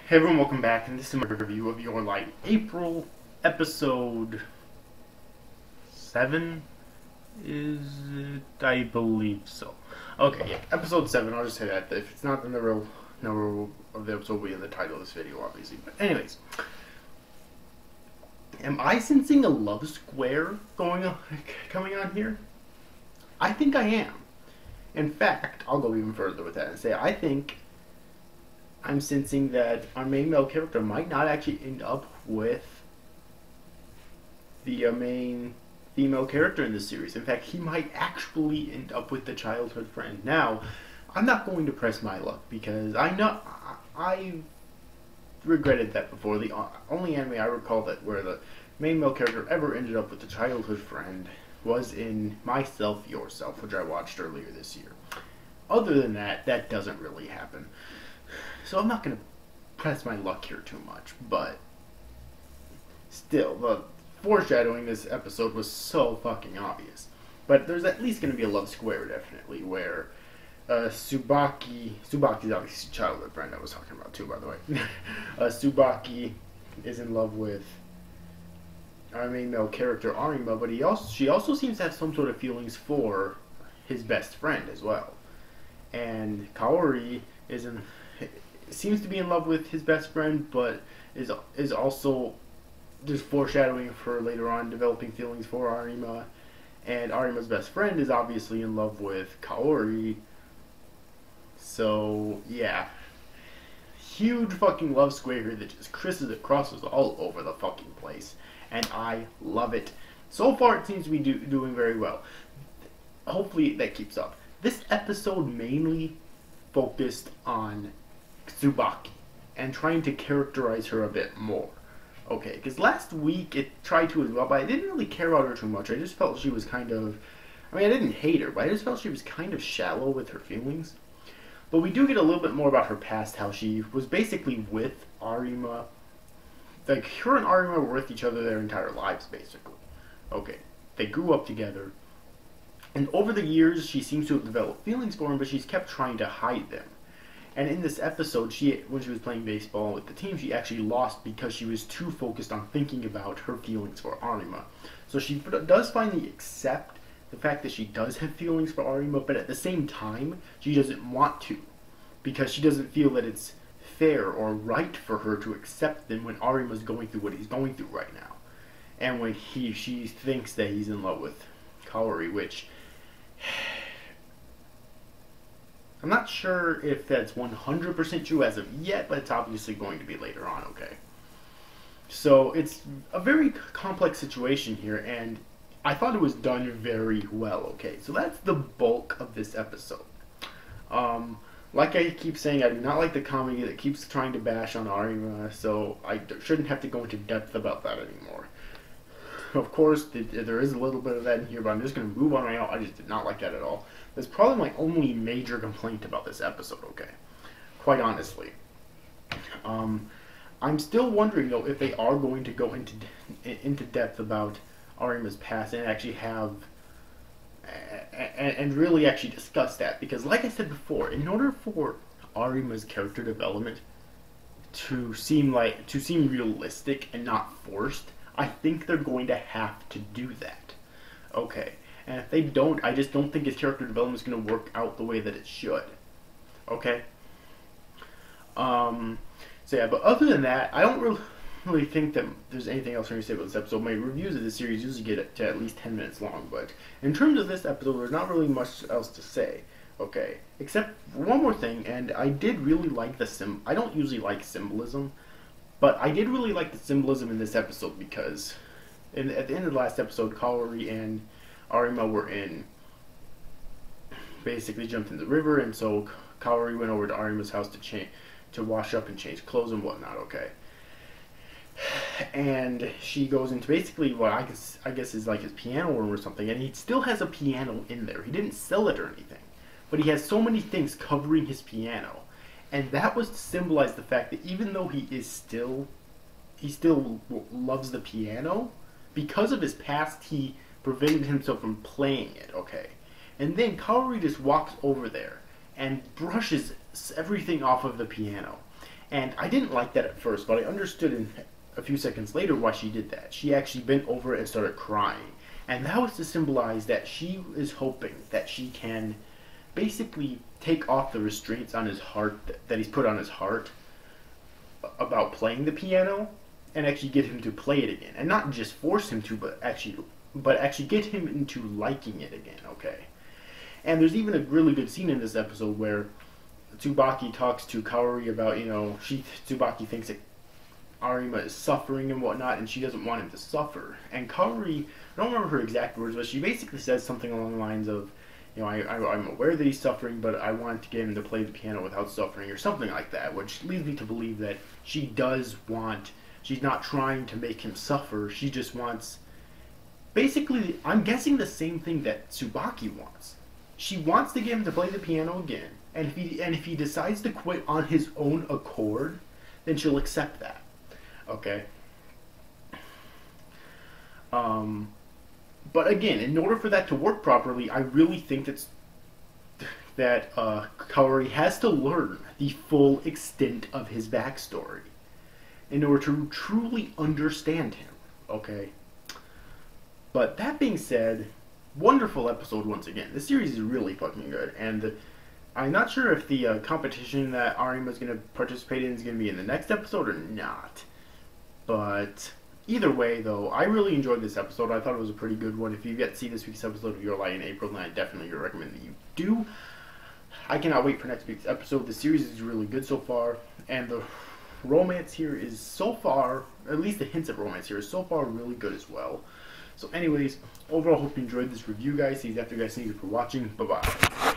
Hey everyone, welcome back, and this is my review of Your Lie April episode 7, is it? I believe so. Okay, yeah, episode 7, I'll just say that. If it's not, then the real number of the episode will be in the title of this video, obviously. But anyways, am I sensing a love square coming on here? I think I am. In fact, I'll go even further with that and say I think I'm sensing that our main male character might not actually end up with the main female character in this series. In fact, he might actually end up with the childhood friend. Now, I'm not going to press my luck because I know I regretted that before. The only anime I recall that where the main male character ever ended up with the childhood friend was in Myself, Yourself, which I watched earlier this year. Other than that, that doesn't really happen. So I'm not going to press my luck here too much, but still, the foreshadowing this episode was so fucking obvious. But there's at least going to be a love square, definitely, where Subaki's obviously childhood friend I was talking about too, by the way. Subaki is in love with our main male character Arima, but she also seems to have some sort of feelings for his best friend as well. And Kaori seems to be in love with his best friend, but is also just foreshadowing for later on developing feelings for Arima. And Arima's best friend is obviously in love with Kaori. So yeah, huge fucking love square here that just crosses all over the fucking place, and I love it. So far, it seems to be doing very well. Hopefully, that keeps up. This episode mainly focused on Tsubaki and trying to characterize her a bit more. Okay, because last week it tried to as well, but I didn't really care about her too much. I just felt she was kind of, I didn't hate her, but I just felt she was kind of shallow with her feelings. But we do get a little bit more about her past, how she was basically with Arima. Like, her and Arima were with each other their entire lives, basically. Okay, they grew up together. And over the years, she seems to have developed feelings for him, but she's kept trying to hide them. And in this episode, when she was playing baseball with the team, she actually lost because she was too focused on thinking about her feelings for Arima. So she does finally accept the fact that she does have feelings for Arima, but at the same time, she doesn't want to, because she doesn't feel that it's fair or right for her to accept them when Arima's going through what he's going through right now. And when she thinks that he's in love with Kaori, which I'm not sure if that's 100% true as of yet, but it's obviously going to be later on, okay? So it's a very complex situation here, and I thought it was done very well, okay? So that's the bulk of this episode. Like I keep saying, I do not like the comedy that keeps trying to bash on Arima, so I shouldn't have to go into depth about that anymore. Of course, there is a little bit of that in here, but I'm just going to move on right now. I just did not like that at all. That's probably my only major complaint about this episode, okay? Quite honestly. I'm still wondering, though, if they are going to go into depth about Arima's past and actually have and really actually discuss that, because like I said before, in order for Arima's character development to seem realistic and not forced, I think they're going to have to do that. Okay, and if they don't, I just don't think his character development is going to work out the way that it should. Okay. So yeah, but other than that, I don't really think that there's anything else I can say about this episode. My reviews of this series usually get to at least 10 minutes long, but in terms of this episode, there's not really much else to say, okay? Except for one more thing, and I did really like I don't usually like symbolism, but I did really like the symbolism in this episode because at the end of the last episode, Kaori and Arima were basically jumped in the river, and so Kaori went over to Arima's house to wash up and change clothes and whatnot, okay? And she goes into basically what I guess is like his piano room or something, and he still has a piano in there. He didn't sell it or anything, but he has so many things covering his piano, and that was to symbolize the fact that even though he still loves the piano, because of his past, he prevented himself from playing it. Okay, and then Kaori just walks over there and brushes everything off of the piano. And I didn't like that at first, but I understood a few seconds later why she did that. She actually bent over and started crying. And that was to symbolize that she is hoping that she can basically take off the restraints on his heart that he's put on his heart about playing the piano, and actually get him to play it again. And not just force him to, but actually get him into liking it again, okay? And there's even a really good scene in this episode where Tsubaki talks to Kaori about, Tsubaki thinks that Arima is suffering and whatnot, and she doesn't want him to suffer. And Kaori, I don't remember her exact words, but she basically says something along the lines of, I'm aware that he's suffering, but I want to get him to play the piano without suffering, or something like that, which leads me to believe that she's not trying to make him suffer, she just wants, basically, I'm guessing the same thing that Tsubaki wants. She wants to get him to play the piano again, and if he decides to quit on his own accord, then she'll accept that. Okay? But again, in order for that to work properly, I really think that Kaori has to learn the full extent of his backstory in order to truly understand him. Okay? But that being said, wonderful episode once again. This series is really fucking good, and I'm not sure if the competition that Arima is going to participate in is going to be in the next episode or not. But either way, though, I really enjoyed this episode. I thought it was a pretty good one. If you've yet to see this week's episode of Your Lie in April, then I definitely recommend that you do. I cannot wait for next week's episode. The series is really good so far, and the romance here is so far, at least the hints of romance here, is so far really good as well. So anyways, overall, hope you enjoyed this review, guys. See you after, guys. Thank you for watching. Bye-bye.